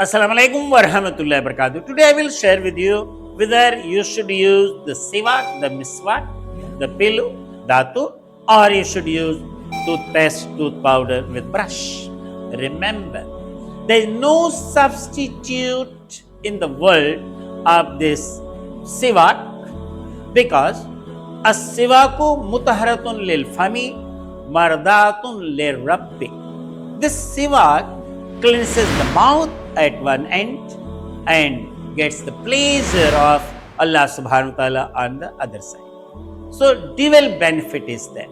Assalamu alaikum wa rahmatullahi wa barakatuh. Today I will share with you whether you should use the siwak, the miswak, the pillow, dhatu, or you should use toothpaste, tooth powder with brush. Remember, there is no substitute in the world of this siwak because as-siwaku mutaharatun lil fami mardatun lil rabbi. This siwak cleanses the mouth at one end and gets the pleasure of Allah subhanahu wa ta'ala on the other side. So dual benefit is there.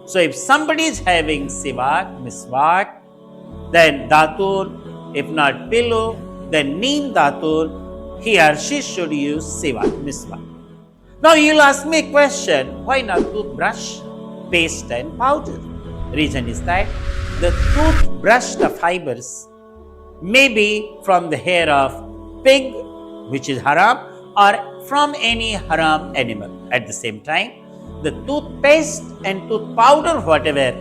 So if somebody is having siwak, miswak, then datur, if not pillow, then neem datur, he or she should use siwak, miswak. Now you'll ask me a question, why not toothbrush, paste and powder? Reason is that the toothbrush, the fibers, may be from the hair of pig, which is haram, or from any haram animal. At the same time, the toothpaste and tooth powder, whatever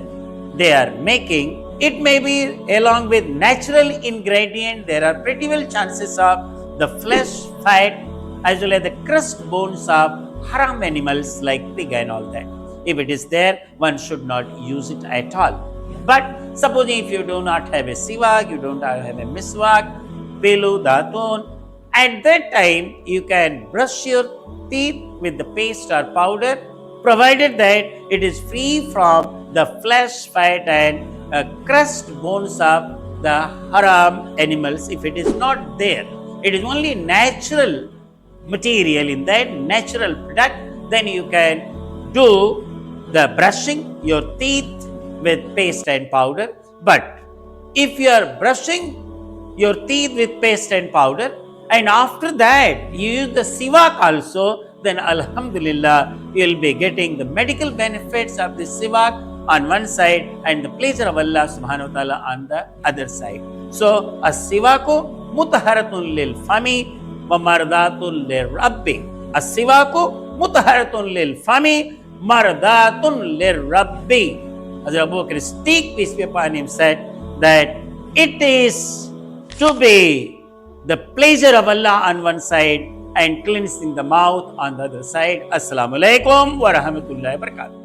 they are making, it may be along with natural ingredient. There are pretty well chances of the flesh, fat, as well as the crust bones of haram animals like pig and all that. If it is there, one should not use it at all. But supposing if you do not have a siwak, you don't have a miswak, pelu, datun, at that time you can brush your teeth with the paste or powder, provided that it is free from the flesh, fat and crust bones of the haram animals. If it is not there, it is only natural material in that natural product, then you can do the brushing your teeth with paste and powder. But if you are brushing your teeth with paste and powder and after that you use the siwak also, then alhamdulillah you will be getting the medical benefits of the siwak on one side and the pleasure of Allah subhanahu wa ta'ala on the other side. So as-siwaku mutaharatun lil fami wa mardatun lil rabbi. As-siwaku mutaharatun lil fami mardatun lil rabbi. Hazrat Abu Bakr Siddiq, peace be upon him, said that it is to be the pleasure of Allah on one side and cleansing the mouth on the other side. Assalamu alaikum wa rahmatullahi wa barakatuh.